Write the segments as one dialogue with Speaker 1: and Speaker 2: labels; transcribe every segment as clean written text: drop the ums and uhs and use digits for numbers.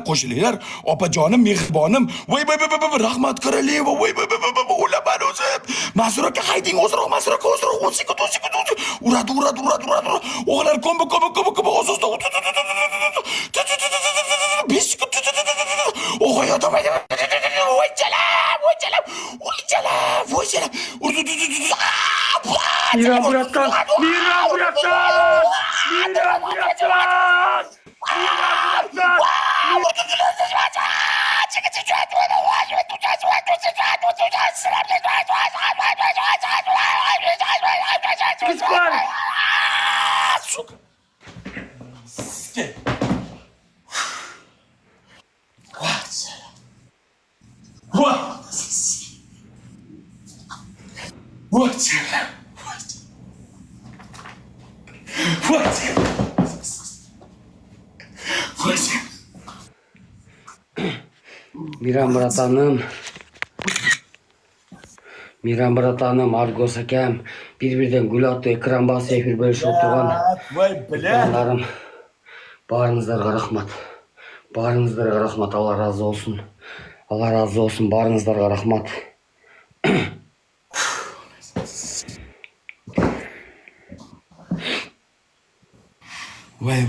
Speaker 1: qo'shilinglar. Opajonim, mehribonim. Voy rahmat Koroleva. Voy o'laman o'zim. Mas'ur aka hayding ozroq, Mas'ur aka ozroq. 10 sekund. Uradi. O'g'lar kombi o'zida. 5 sekund. O'g'ayodim. Voy chalam.
Speaker 2: Mira bıraktan. Miran Bratanım, Argos akam bir-biridan gul atdı, ekran bası efir bölüşüp oturgan. Canlarım, barınızlarga rahmat. Barınızlarga rahmat, Allah razı olsun. Allah razı olsun, barınızlarga rahmat.
Speaker 1: Vay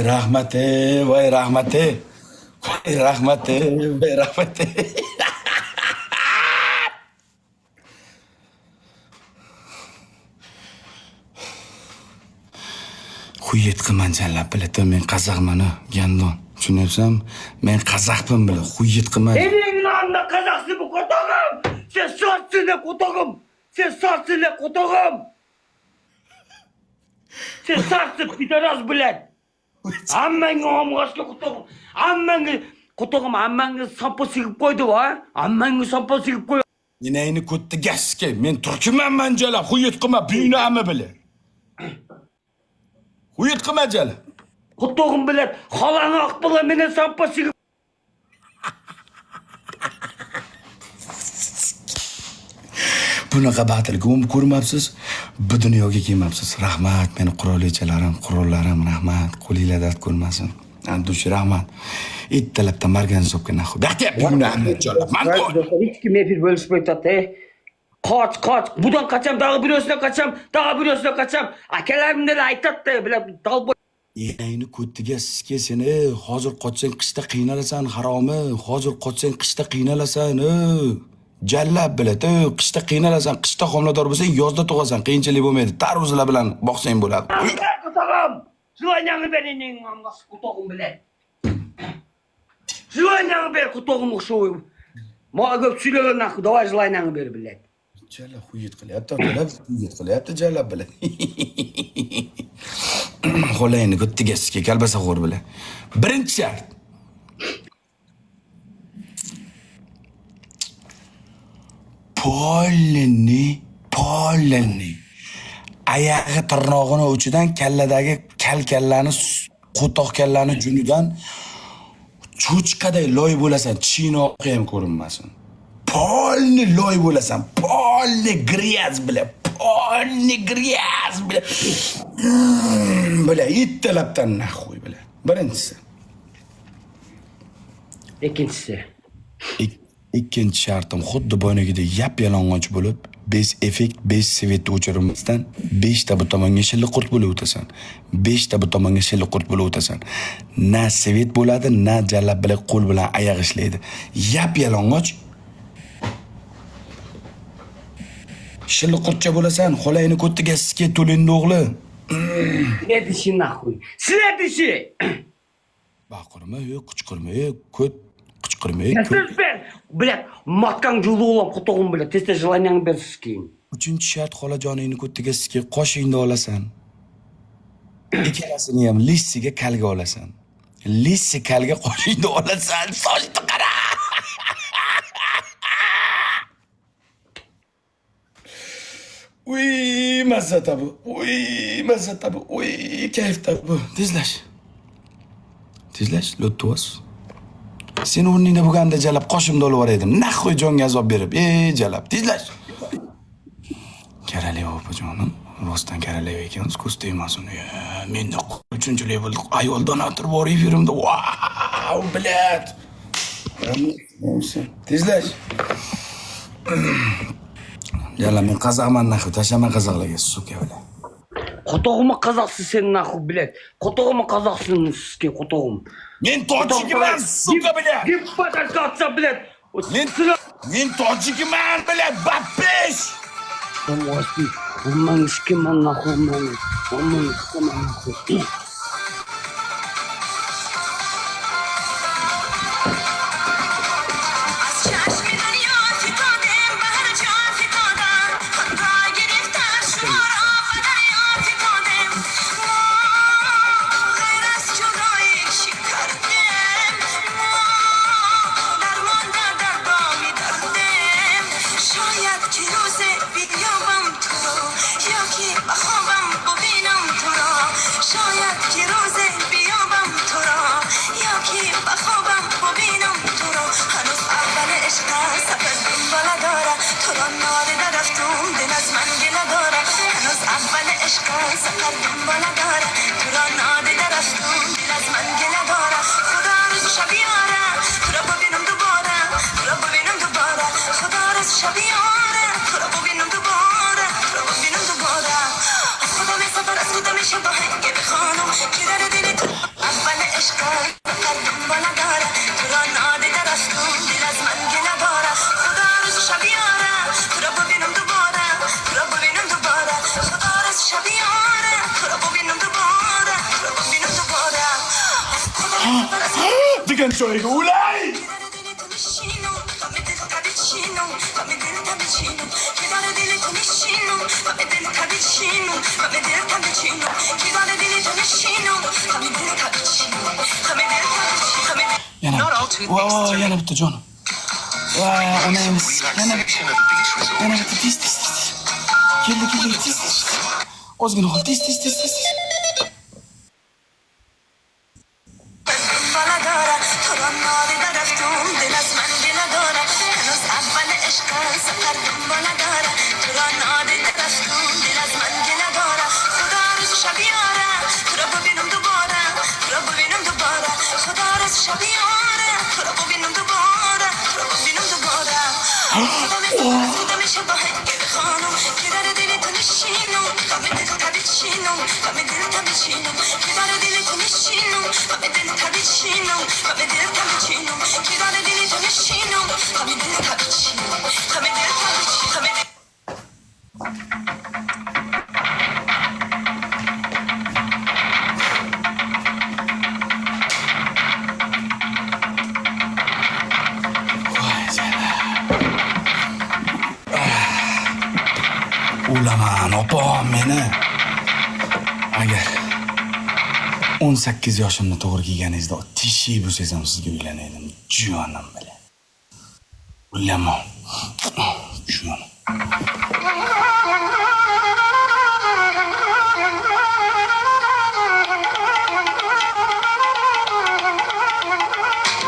Speaker 1: rahmati. Xuyet qilman janlab biladi, men qozoqman, gandon. Tushunyapsan? Men qozoqman bile, xuyet qilman.
Speaker 2: Senin anda Kazaksı bu kotağım. Sen sarsın kotağım. Sen sarsın pidaraz bilen. Ammangi omg'ashga kotağım. Ammangi sampo sigib qo'ydi va. Ammangi sampo sigib qo'ydi.
Speaker 1: Inayni ko'tdi gaske. Men turkmanman janlab, xuyet qilma, buynami bile. Xuyet qilma janlab.
Speaker 2: Kotağım bilen. Xalani aqbila meni sampo sigib.
Speaker 1: Bunaqa batilga ko'rmabsiz, bu dunyoga kelmabsiz. Rahmat, meni qurollarim, rahmat. Qo'linglar dard ko'rmasin. Andush rahmat. Ittalabdan margan hisobga naxu. Baxtiya buynami janlab.
Speaker 2: Hiç kim efir bölüşmeydi. Kaç. Budan kaçam, dağı biliyorsun kaçam. Akalarimden aytattı. Bile dalboy.
Speaker 1: Enayni ko'ttiga sizga seni hozir qochsang qishda qiynalasan, haromi. Hozir qochsang qishda qiynalasan. Jallab biladi. Qishda qiynalasan, qishda homilador bo'lsang, yozda tug'asan, qiyinchilik bo'lmaydi. Tarvuzlar bilan boqsang bo'ladi.
Speaker 2: Kotağım. Zıvanyanı berenin amgası kotağım bilen. Zıvanyanı ber kotağım uğuşuyor. Mağa köp sülüyorlar nakı. Dava zıvanyanı ber bilen.
Speaker 1: Jallab xuyet qilyapti, jallab bilan. Xo'layni ko'ttiga sizga kalbasa xo'r bilan. Birinchi shart. Polni. Ayog'i tirnog'ini uchidan kalladagi kallani, qo'toq kallani junidan cho'chqaday loy bo'lasan, chinoqi ham ko'rinmasin. Polni loy bo'lasan, polni gryaz bilan. Bila ittalabdan naxuy bila. Birinchisi. Ikkinchi shartim xuddi boynagidek yap-yalang'och bo'lib, bez effekt, bez svetni o'chirmasdan 5 ta bu tomonga shilliqurt bo'lib o'tasan. Na svet bo'ladi, na jallab bilan qo'l bilan oyoq ishlaydi. Yap-yalang'och shilliqurtcha bo'lasan, xo'layni ko'ttiga sizga to'lindi o'g'li.
Speaker 2: Следующий нахуй. Следующий.
Speaker 1: Baqirma, qichqirma, ko't qichqirma.
Speaker 2: Siz ber. Блядь, matkang julu olam kotağım bilen. Tezde желанияңды бер сізкейін.
Speaker 1: Uchinchi shart xolajoningni ko'ttiga sizga qoshingni olasan. Ikkalasini ham lissiga kalga olasan. Lissi kalga qoshingni olasan, sochni qara. Uy, mazza tabu. Uy, kayf tabu. Tezlash, lottos. Sen o'rningda bo'lganda jalab qoshimda olib edim. Naxoy jonga azob berib. Jalab, tezlash. Koroleva opajonim, rostdan Koroleva ekansiz, ko'z tegmasin. Menda 3-level ayol donator bor efirimda. Au, блядь. Tezlash. Yalla men qazaqman nahv, tashlama qazaqlarga, suka bilan.
Speaker 2: Qotog'imi qozoqsiz sen nahv, блядь. Qotog'imi qozoqsiz sen qotog'im.
Speaker 1: Men tojikman, suka bilan.
Speaker 2: Gib patashka, блядь.
Speaker 1: Men tojikman, блядь, babish.
Speaker 2: Уман скиман нахуй, уман скиман нахуй.
Speaker 1: Digan soy gulay. Yana bitta jonim. Onamiz. Yana bitta tez. Keldi, tez. Ozgina qol, tez. Ulaman, opam meni. Agar 18 yoshimni to'g'ri kelganingizda tishib bo'lsam sizga uylanar edim. Jonim bilan. Ulaman. Jonim.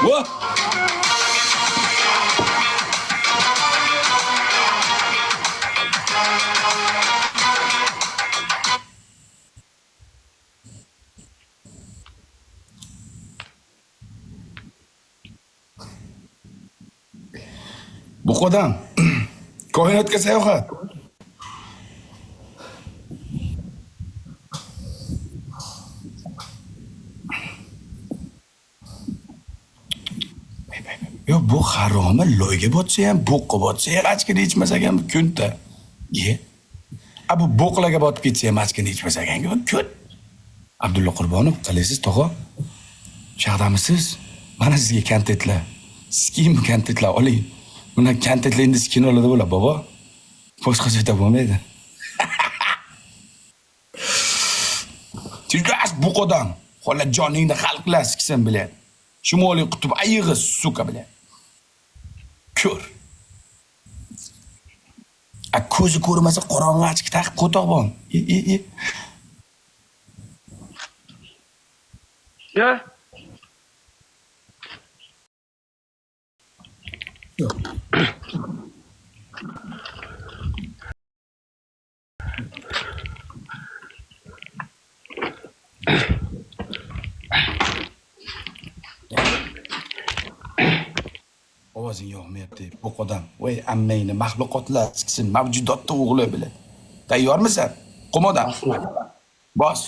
Speaker 1: What? Buqadan koinotga sayohat. Yo, bu haromi loyga botsa ham, bo'qqa botsa ham achkini ichmasak ham kunta. Ye. Bu bo'qlarga botib ketsa ham achkini ichmasak ham kun. Abdulla Qurbonov, qalaysiz tog'a? Shaqdamisiz? Mana sizga kontentlar. Skim kontentlar oling. Buni kontentlar endi kinolarda bo'ladi, bobo. Boshqacha aytib bo'lmaydi. Tilgas buqadan. Xola joningni xalqlar siksin bilan. Shimoliy qutb ayig'i suka bilan. Ko'r. Ko'zi ko'rmasa qorong'i achki taqib qo'toq bor.
Speaker 2: Ya?
Speaker 1: Ovozing yoqmayapti. Bu odam. Voy ammangni maxluqotlar siksin mavjudotni o'g'li bilan. Tayyormisan? Qum odam.
Speaker 2: Aslan.
Speaker 1: Bos.